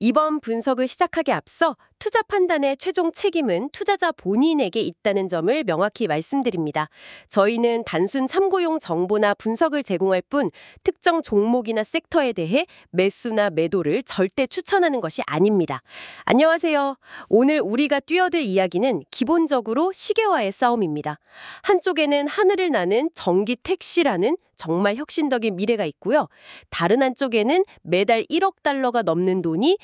이번 분석을 시작하기에 앞서 투자 판단의 최종 책임은 투자자 본인에게 있다는 점을 명확히 말씀드립니다. 저희는 단순 참고용 정보나 분석을 제공할 뿐 특정 종목이나 섹터에 대해 매수나 매도를 절대 추천하는 것이 아닙니다. 안녕하세요. 오늘 우리가 뛰어들 이야기는 기본적으로 시계와의 싸움입니다. 한쪽에는 하늘을 나는 전기 택시라는 정말 혁신적인 미래가 있고요. 다른 한쪽에는 매달 1억 달러가 넘는 돈이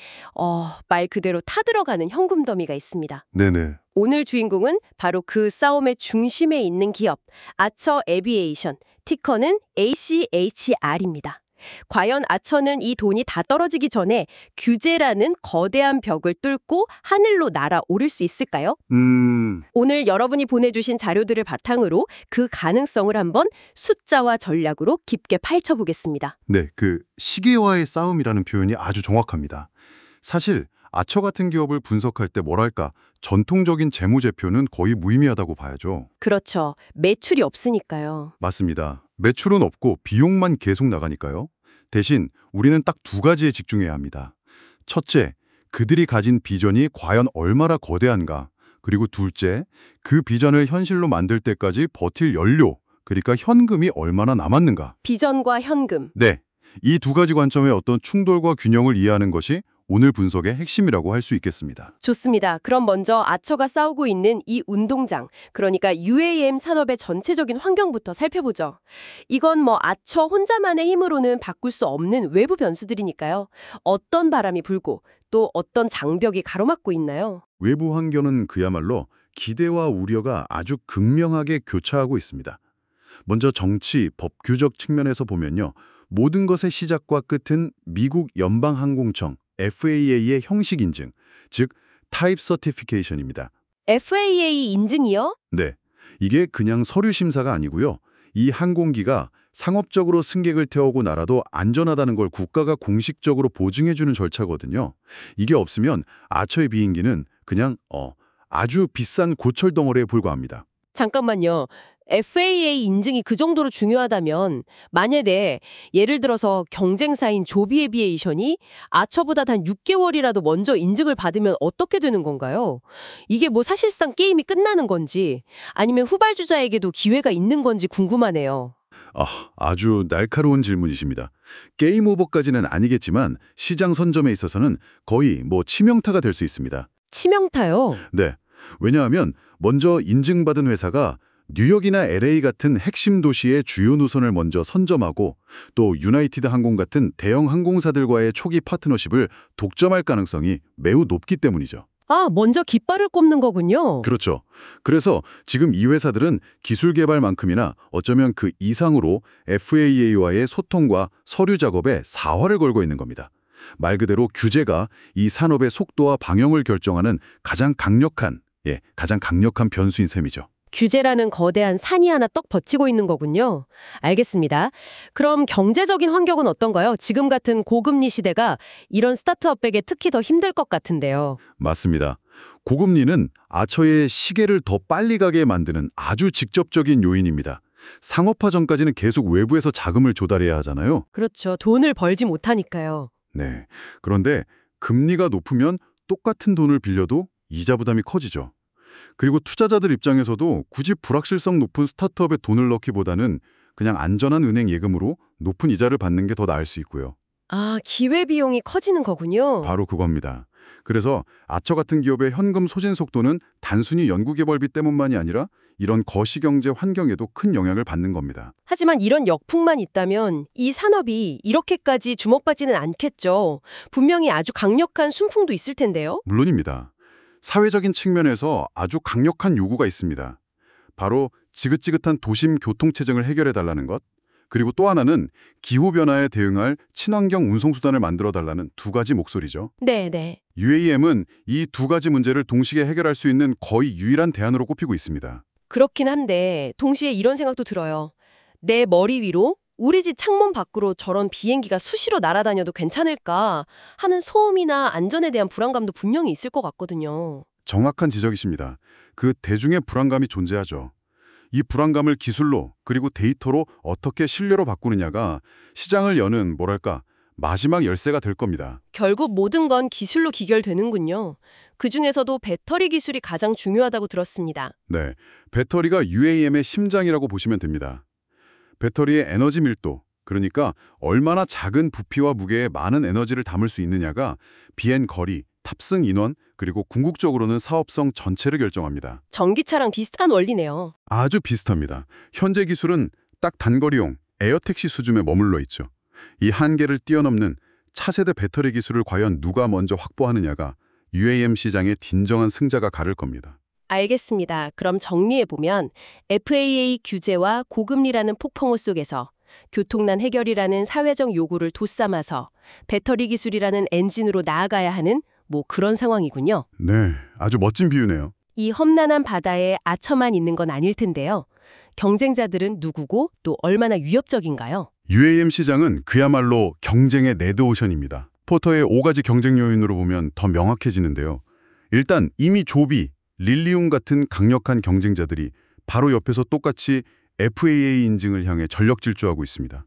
말 그대로 타들어가는 현금 더미가 있습니다. 네네. 오늘 주인공은 바로 그 싸움의 중심에 있는 기업, 아처 에비에이션, 티커는 ACHR입니다. 과연 아처는 이 돈이 다 떨어지기 전에 규제라는 거대한 벽을 뚫고 하늘로 날아오를 수 있을까요? 오늘 여러분이 보내주신 자료들을 바탕으로 그 가능성을 한번 숫자와 전략으로 깊게 파헤쳐보겠습니다. 네, 그 시계와의 싸움이라는 표현이 아주 정확합니다. 사실 아처 같은 기업을 분석할 때 뭐랄까 전통적인 재무제표는 거의 무의미하다고 봐야죠. 그렇죠. 매출이 없으니까요. 맞습니다. 매출은 없고 비용만 계속 나가니까요. 대신 우리는 딱 두 가지에 집중해야 합니다. 첫째, 그들이 가진 비전이 과연 얼마나 거대한가. 그리고 둘째, 그 비전을 현실로 만들 때까지 버틸 연료, 그러니까 현금이 얼마나 남았는가. 비전과 현금. 네, 이 두 가지 관점의 어떤 충돌과 균형을 이해하는 것이 오늘 분석의 핵심이라고 할 수 있겠습니다. 좋습니다. 그럼 먼저 아처가 싸우고 있는 이 운동장, 그러니까 UAM 산업의 전체적인 환경부터 살펴보죠. 이건 아처 혼자만의 힘으로는 바꿀 수 없는 외부 변수들이니까요. 어떤 바람이 불고 또 어떤 장벽이 가로막고 있나요? 외부 환경은 그야말로 기대와 우려가 아주 극명하게 교차하고 있습니다. 먼저 정치, 법규적 측면에서 보면요. 모든 것의 시작과 끝은 미국 연방항공청 FAA의 형식 인증, 즉 타입 서티피케이션입니다. FAA 인증이요? 네, 이게 그냥 서류 심사가 아니고요. 이 항공기가 상업적으로 승객을 태우고 날아도 안전하다는 걸 국가가 공식적으로 보증해주는 절차거든요. 이게 없으면 아처의 비행기는 그냥 아주 비싼 고철 덩어리에 불과합니다. 잠깐만요. FAA 인증이 그 정도로 중요하다면 만약에 예를 들어서 경쟁사인 조비 에비에이션이 아처보다 단 6개월이라도 먼저 인증을 받으면 어떻게 되는 건가요? 이게 사실상 게임이 끝나는 건지 아니면 후발주자에게도 기회가 있는 건지 궁금하네요. 아주 날카로운 질문이십니다. 게임 오버까지는 아니겠지만 시장 선점에 있어서는 거의 치명타가 될 수 있습니다. 치명타요? 네, 왜냐하면 먼저 인증받은 회사가 뉴욕이나 LA 같은 핵심 도시의 주요 노선을 먼저 선점하고 또 유나이티드 항공 같은 대형 항공사들과의 초기 파트너십을 독점할 가능성이 매우 높기 때문이죠. 먼저 깃발을 꼽는 거군요. 그렇죠. 그래서 지금 이 회사들은 기술 개발만큼이나 어쩌면 그 이상으로 FAA와의 소통과 서류 작업에 사활을 걸고 있는 겁니다. 말 그대로 규제가 이 산업의 속도와 방향을 결정하는 가장 강력한 변수인 셈이죠. 규제라는 거대한 산이 하나 떡 버티고 있는 거군요. 알겠습니다. 그럼 경제적인 환경은 어떤가요? 지금 같은 고금리 시대가 이런 스타트업에게 특히 더 힘들 것 같은데요. 맞습니다. 고금리는 아처의 시계를 더 빨리 가게 만드는 아주 직접적인 요인입니다. 상업화 전까지는 계속 외부에서 자금을 조달해야 하잖아요. 그렇죠. 돈을 벌지 못하니까요. 네. 그런데 금리가 높으면 똑같은 돈을 빌려도 이자 부담이 커지죠. 그리고 투자자들 입장에서도 굳이 불확실성 높은 스타트업에 돈을 넣기보다는 그냥 안전한 은행 예금으로 높은 이자를 받는 게 더 나을 수 있고요. 기회비용이 커지는 거군요. 바로 그겁니다. 그래서 아처 같은 기업의 현금 소진 속도는 단순히 연구개발비 때문만이 아니라 이런 거시경제 환경에도 큰 영향을 받는 겁니다. 하지만 이런 역풍만 있다면 이 산업이 이렇게까지 주목받지는 않겠죠. 분명히 아주 강력한 순풍도 있을 텐데요. 물론입니다. 사회적인 측면에서 아주 강력한 요구가 있습니다. 바로 지긋지긋한 도심 교통체증을 해결해달라는 것, 그리고 또 하나는 기후변화에 대응할 친환경 운송수단을 만들어달라는 두 가지 목소리죠. 네네. UAM은 이 두 가지 문제를 동시에 해결할 수 있는 거의 유일한 대안으로 꼽히고 있습니다. 그렇긴 한데 동시에 이런 생각도 들어요. 내 머리 위로 우리 집 창문 밖으로 저런 비행기가 수시로 날아다녀도 괜찮을까 하는 소음이나 안전에 대한 불안감도 분명히 있을 것 같거든요. 정확한 지적이십니다. 그 대중의 불안감이 존재하죠. 이 불안감을 기술로 그리고 데이터로 어떻게 신뢰로 바꾸느냐가 시장을 여는 마지막 열쇠가 될 겁니다. 결국 모든 건 기술로 기결되는군요. 그중에서도 배터리 기술이 가장 중요하다고 들었습니다. 네, 배터리가 UAM의 심장이라고 보시면 됩니다. 배터리의 에너지 밀도, 그러니까 얼마나 작은 부피와 무게에 많은 에너지를 담을 수 있느냐가 비행 거리, 탑승 인원, 그리고 궁극적으로는 사업성 전체를 결정합니다. 전기차랑 비슷한 원리네요. 아주 비슷합니다. 현재 기술은 딱 단거리용 에어택시 수준에 머물러 있죠. 이 한계를 뛰어넘는 차세대 배터리 기술을 과연 누가 먼저 확보하느냐가 UAM 시장의 진정한 승자가 가를 겁니다. 알겠습니다. 그럼 정리해보면 FAA 규제와 고금리라는 폭풍우 속에서 교통난 해결이라는 사회적 요구를 돋삼아서 배터리 기술이라는 엔진으로 나아가야 하는 그런 상황이군요. 네, 아주 멋진 비유네요. 이 험난한 바다에 아처만 있는 건 아닐 텐데요. 경쟁자들은 누구고 또 얼마나 위협적인가요? UAM 시장은 그야말로 경쟁의 레드오션입니다. 포터의 5가지 경쟁 요인으로 보면 더 명확해지는데요. 일단 이미 조비, 릴리움 같은 강력한 경쟁자들이 바로 옆에서 똑같이 FAA 인증을 향해 전력 질주하고 있습니다.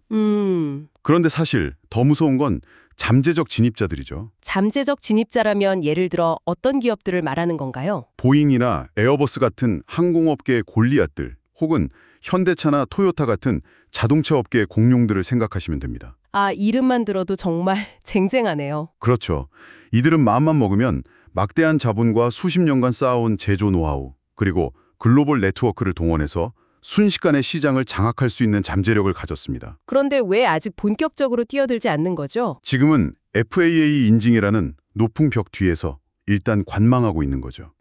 그런데 사실 더 무서운 건 잠재적 진입자들이죠. 잠재적 진입자라면 예를 들어 어떤 기업들을 말하는 건가요? 보잉이나 에어버스 같은 항공업계의 골리앗들, 혹은 현대차나 토요타 같은 자동차 업계의 공룡들을 생각하시면 됩니다. 아, 이름만 들어도 정말 쟁쟁하네요. 그렇죠. 이들은 마음만 먹으면 막대한 자본과 수십 년간 쌓아온 제조 노하우, 그리고 글로벌 네트워크를 동원해서 순식간에 시장을 장악할 수 있는 잠재력을 가졌습니다. 그런데 왜 아직 본격적으로 뛰어들지 않는 거죠? 지금은 FAA 인증이라는 높은 벽 뒤에서 일단 관망하고 있는 거죠.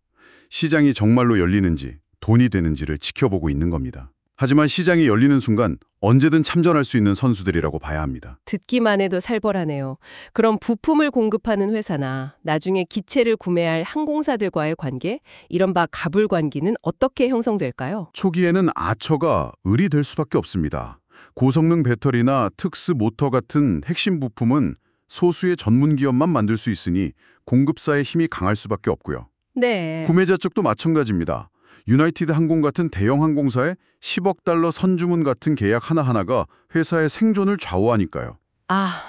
시장이 정말로 열리는지, 돈이 되는지를 지켜보고 있는 겁니다. 하지만 시장이 열리는 순간 언제든 참전할 수 있는 선수들이라고 봐야 합니다. 듣기만 해도 살벌하네요. 그럼 부품을 공급하는 회사나 나중에 기체를 구매할 항공사들과의 관계, 이른바 가불관계는 어떻게 형성될까요? 초기에는 아처가 을이 될 수밖에 없습니다. 고성능 배터리나 특수 모터 같은 핵심 부품은 소수의 전문 기업만 만들 수 있으니 공급사의 힘이 강할 수밖에 없고요. 네. 구매자 쪽도 마찬가지입니다. 유나이티드 항공 같은 대형 항공사의 10억 달러 선주문 같은 계약 하나하나가 회사의 생존을 좌우하니까요. 아,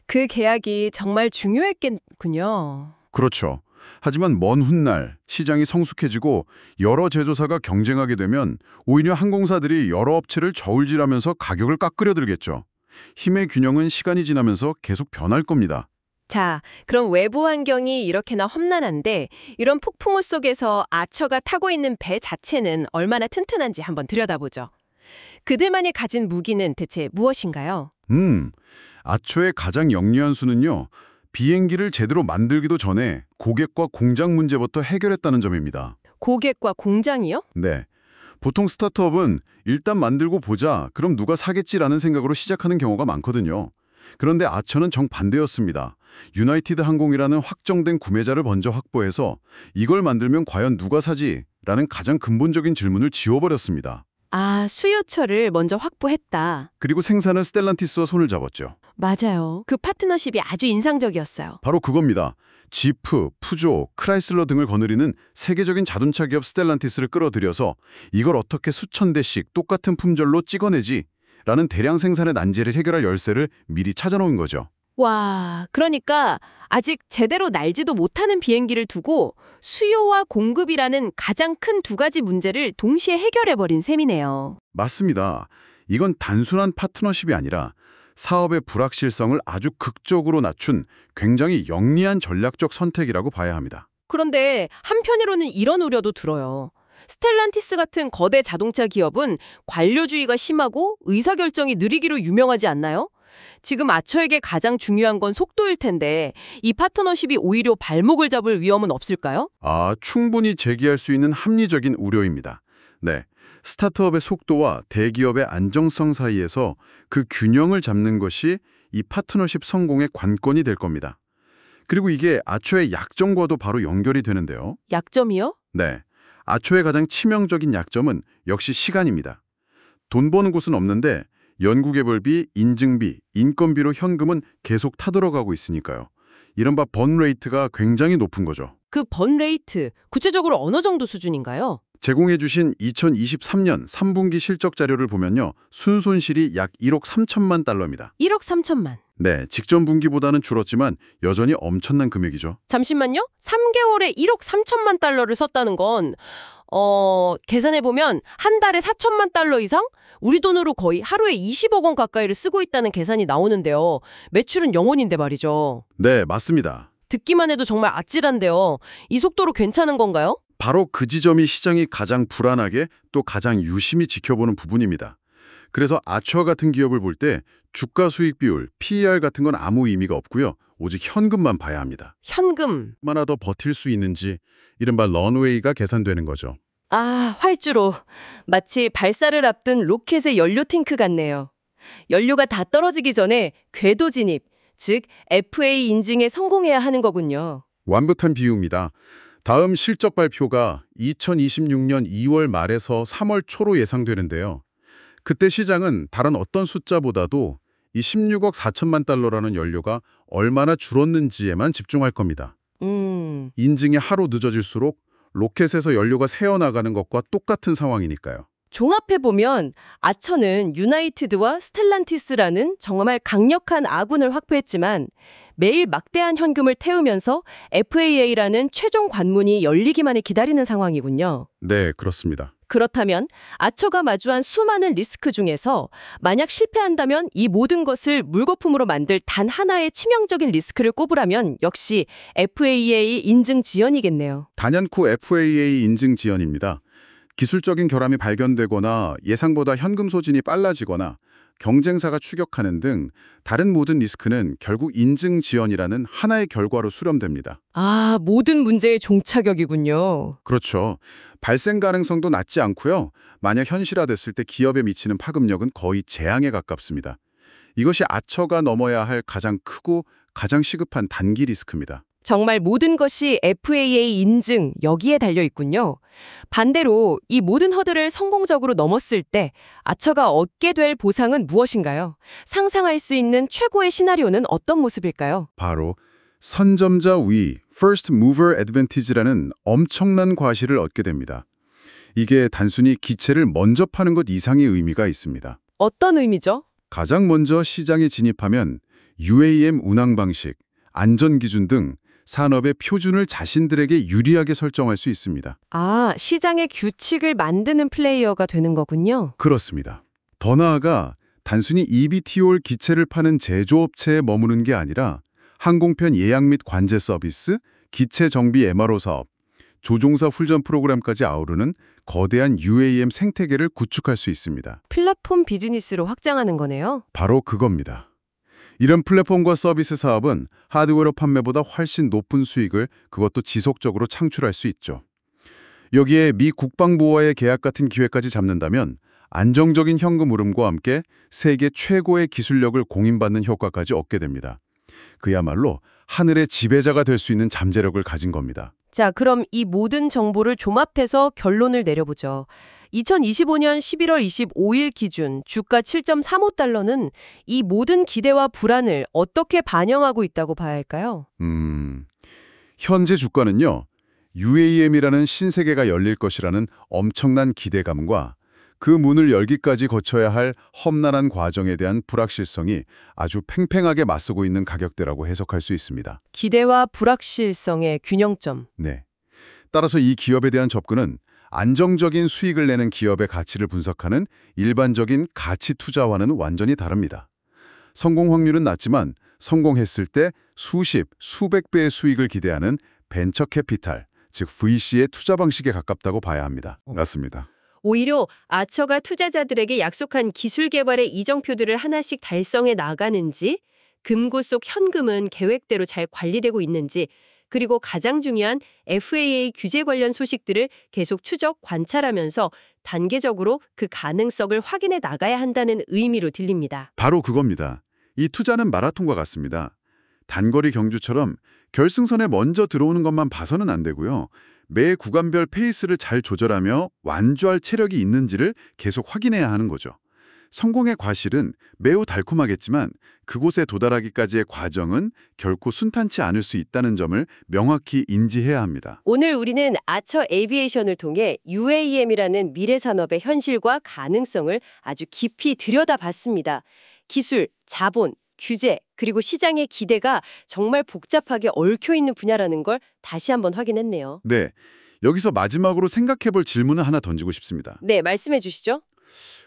그 계약이 정말 중요했겠군요. 그렇죠. 하지만 먼 훗날 시장이 성숙해지고 여러 제조사가 경쟁하게 되면 오히려 항공사들이 여러 업체를 저울질하면서 가격을 깎으려 들겠죠. 힘의 균형은 시간이 지나면서 계속 변할 겁니다. 자, 그럼 외부 환경이 이렇게나 험난한데 이런 폭풍우 속에서 아처가 타고 있는 배 자체는 얼마나 튼튼한지 한번 들여다보죠. 그들만이 가진 무기는 대체 무엇인가요? 아처의 가장 영리한 수는요. 비행기를 제대로 만들기도 전에 고객과 공장 문제부터 해결했다는 점입니다. 고객과 공장이요? 네. 보통 스타트업은 일단 만들고 보자, 그럼 누가 사겠지라는 생각으로 시작하는 경우가 많거든요. 그런데 아처는 정반대였습니다. 유나이티드 항공이라는 확정된 구매자를 먼저 확보해서 이걸 만들면 과연 누가 사지? 라는 가장 근본적인 질문을 지워버렸습니다. 아, 수요처를 먼저 확보했다. 그리고 생산은 스텔란티스와 손을 잡았죠. 맞아요. 그 파트너십이 아주 인상적이었어요. 바로 그겁니다. 지프, 푸조, 크라이슬러 등을 거느리는 세계적인 자동차 기업 스텔란티스를 끌어들여서 이걸 어떻게 수천 대씩 똑같은 품절로 찍어내지? 라는 대량 생산의 난제를 해결할 열쇠를 미리 찾아놓은 거죠. 와, 그러니까 아직 제대로 날지도 못하는 비행기를 두고 수요와 공급이라는 가장 큰 두 가지 문제를 동시에 해결해버린 셈이네요. 맞습니다. 이건 단순한 파트너십이 아니라 사업의 불확실성을 아주 극적으로 낮춘 굉장히 영리한 전략적 선택이라고 봐야 합니다. 그런데 한편으로는 이런 우려도 들어요. 스텔란티스 같은 거대 자동차 기업은 관료주의가 심하고 의사결정이 느리기로 유명하지 않나요? 지금 아처에게 가장 중요한 건 속도일 텐데 이 파트너십이 오히려 발목을 잡을 위험은 없을까요? 충분히 제기할 수 있는 합리적인 우려입니다. 네, 스타트업의 속도와 대기업의 안정성 사이에서 그 균형을 잡는 것이 이 파트너십 성공의 관건이 될 겁니다. 그리고 이게 아처의 약점과도 바로 연결이 되는데요. 약점이요? 네, 아처의 가장 치명적인 약점은 역시 시간입니다. 돈 버는 곳은 없는데 연구개발비, 인증비, 인건비로 현금은 계속 타들어가고 있으니까요. 이른바 번 레이트가 굉장히 높은 거죠. 그 번 레이트, 구체적으로 어느 정도 수준인가요? 제공해주신 2023년 3분기 실적 자료를 보면요. 순손실이 약 1억 3천만 달러입니다. 1억 3천만. 네, 직전 분기보다는 줄었지만 여전히 엄청난 금액이죠. 잠시만요. 3개월에 1억 3천만 달러를 썼다는 건 계산해보면 한 달에 4천만 달러 이상? 우리 돈으로 거의 하루에 20억 원 가까이를 쓰고 있다는 계산이 나오는데요. 매출은 0원인데 말이죠. 네, 맞습니다. 듣기만 해도 정말 아찔한데요. 이 속도로 괜찮은 건가요? 바로 그 지점이 시장이 가장 불안하게 또 가장 유심히 지켜보는 부분입니다. 그래서 아처 같은 기업을 볼 때 주가 수익 비율, PER 같은 건 아무 의미가 없고요. 오직 현금만 봐야 합니다. 현금. 얼마나 더 버틸 수 있는지 이른바 런웨이가 계산되는 거죠. 아, 활주로. 마치 발사를 앞둔 로켓의 연료 탱크 같네요. 연료가 다 떨어지기 전에 궤도 진입, 즉 FA 인증에 성공해야 하는 거군요. 완벽한 비유입니다. 다음 실적 발표가 2026년 2월 말에서 3월 초로 예상되는데요. 그때 시장은 다른 어떤 숫자보다도 이 16억 4천만 달러라는 연료가 얼마나 줄었는지에만 집중할 겁니다. 인증이 하루 늦어질수록 로켓에서 연료가 새어나가는 것과 똑같은 상황이니까요. 종합해보면 아처는 유나이티드와 스텔란티스라는 정말 강력한 아군을 확보했지만 매일 막대한 현금을 태우면서 FAA라는 최종 관문이 열리기만을 기다리는 상황이군요. 네, 그렇습니다. 그렇다면 아처가 마주한 수많은 리스크 중에서 만약 실패한다면 이 모든 것을 물거품으로 만들 단 하나의 치명적인 리스크를 꼽으라면 역시 FAA 인증 지연이겠네요. 단연코 FAA 인증 지연입니다. 기술적인 결함이 발견되거나 예상보다 현금 소진이 빨라지거나 경쟁사가 추격하는 등 다른 모든 리스크는 결국 인증 지연이라는 하나의 결과로 수렴됩니다. 아, 모든 문제의 종착역이군요. 그렇죠. 발생 가능성도 낮지 않고요. 만약 현실화됐을 때 기업에 미치는 파급력은 거의 재앙에 가깝습니다. 이것이 아처가 넘어야 할 가장 크고 가장 시급한 단기 리스크입니다. 정말 모든 것이 FAA 인증 여기에 달려 있군요. 반대로 이 모든 허들을 성공적으로 넘었을 때 아처가 얻게 될 보상은 무엇인가요? 상상할 수 있는 최고의 시나리오는 어떤 모습일까요? 바로 선점자 우위, First Mover Advantage라는 엄청난 과실을 얻게 됩니다. 이게 단순히 기체를 먼저 파는 것 이상의 의미가 있습니다. 어떤 의미죠? 가장 먼저 시장에 진입하면 UAM 운항 방식, 안전 기준 등 산업의 표준을 자신들에게 유리하게 설정할 수 있습니다. 아, 시장의 규칙을 만드는 플레이어가 되는 거군요. 그렇습니다. 더 나아가 단순히 eVTOL 기체를 파는 제조업체에 머무는 게 아니라 항공편 예약 및 관제 서비스, 기체 정비 MRO 사업, 조종사 훈련 프로그램까지 아우르는 거대한 UAM 생태계를 구축할 수 있습니다. 플랫폼 비즈니스로 확장하는 거네요. 바로 그겁니다. 이런 플랫폼과 서비스 사업은 하드웨어 판매보다 훨씬 높은 수익을 그것도 지속적으로 창출할 수 있죠. 여기에 미 국방부와의 계약 같은 기회까지 잡는다면 안정적인 현금 흐름과 함께 세계 최고의 기술력을 공인받는 효과까지 얻게 됩니다. 그야말로 하늘의 지배자가 될 수 있는 잠재력을 가진 겁니다. 자, 그럼 이 모든 정보를 종합해서 결론을 내려보죠. 2025년 11월 25일 기준 주가 7.35달러는 이 모든 기대와 불안을 어떻게 반영하고 있다고 봐야 할까요? 현재 주가는요. UAM이라는 신세계가 열릴 것이라는 엄청난 기대감과 그 문을 열기까지 거쳐야 할 험난한 과정에 대한 불확실성이 아주 팽팽하게 맞서고 있는 가격대라고 해석할 수 있습니다. 기대와 불확실성의 균형점. 네. 따라서 이 기업에 대한 접근은 안정적인 수익을 내는 기업의 가치를 분석하는 일반적인 가치 투자와는 완전히 다릅니다. 성공 확률은 낮지만 성공했을 때 수십, 수백 배의 수익을 기대하는 벤처 캐피탈, 즉 VC의 투자 방식에 가깝다고 봐야 합니다. 맞습니다. 오히려 아처가 투자자들에게 약속한 기술 개발의 이정표들을 하나씩 달성해 나가는지, 금고 속 현금은 계획대로 잘 관리되고 있는지, 그리고 가장 중요한 FAA 규제 관련 소식들을 계속 추적, 관찰하면서 단계적으로 그 가능성을 확인해 나가야 한다는 의미로 들립니다. 바로 그겁니다. 이 투자는 마라톤과 같습니다. 단거리 경주처럼 결승선에 먼저 들어오는 것만 봐서는 안 되고요. 매 구간별 페이스를 잘 조절하며 완주할 체력이 있는지를 계속 확인해야 하는 거죠. 성공의 과실은 매우 달콤하겠지만 그곳에 도달하기까지의 과정은 결코 순탄치 않을 수 있다는 점을 명확히 인지해야 합니다. 오늘 우리는 아처 에비에이션을 통해 UAM이라는 미래 산업의 현실과 가능성을 아주 깊이 들여다봤습니다. 기술, 자본, 규제, 그리고 시장의 기대가 정말 복잡하게 얽혀 있는 분야라는 걸 다시 한번 확인했네요. 네, 여기서 마지막으로 생각해볼 질문을 하나 던지고 싶습니다. 네, 말씀해 주시죠.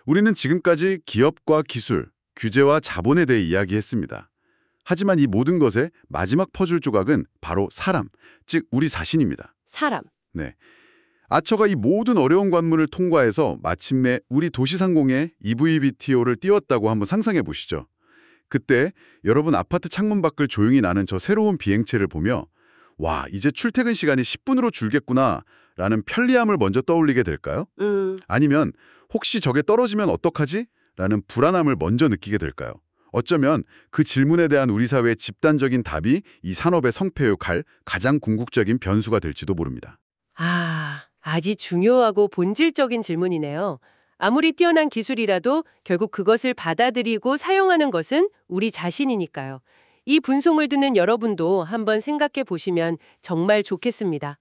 우리는 지금까지 기업과 기술, 규제와 자본에 대해 이야기했습니다. 하지만 이 모든 것의 마지막 퍼즐 조각은 바로 사람, 즉 우리 자신입니다. 사람. 네. 아처가 이 모든 어려운 관문을 통과해서 마침내 우리 도시상공에 EVBTO를 띄웠다고 한번 상상해 보시죠. 그때 여러분 아파트 창문 밖을 조용히 나는 저 새로운 비행체를 보며 와, 이제 출퇴근 시간이 10분으로 줄겠구나 라는 편리함을 먼저 떠올리게 될까요? 아니면 혹시 저게 떨어지면 어떡하지? 라는 불안함을 먼저 느끼게 될까요? 어쩌면 그 질문에 대한 우리 사회의 집단적인 답이 이 산업의 성패에 갈 가장 궁극적인 변수가 될지도 모릅니다. 아주 중요하고 본질적인 질문이네요. 아무리 뛰어난 기술이라도 결국 그것을 받아들이고 사용하는 것은 우리 자신이니까요. 이 분송을 듣는 여러분도 한번 생각해 보시면 정말 좋겠습니다.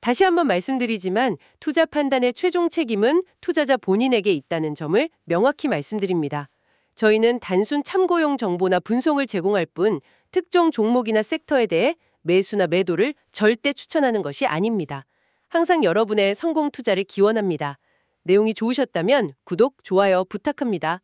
다시 한번 말씀드리지만 투자 판단의 최종 책임은 투자자 본인에게 있다는 점을 명확히 말씀드립니다. 저희는 단순 참고용 정보나 분송을 제공할 뿐 특정 종목이나 섹터에 대해 매수나 매도를 절대 추천하는 것이 아닙니다. 항상 여러분의 성공 투자를 기원합니다. 내용이 좋으셨다면 구독, 좋아요 부탁합니다.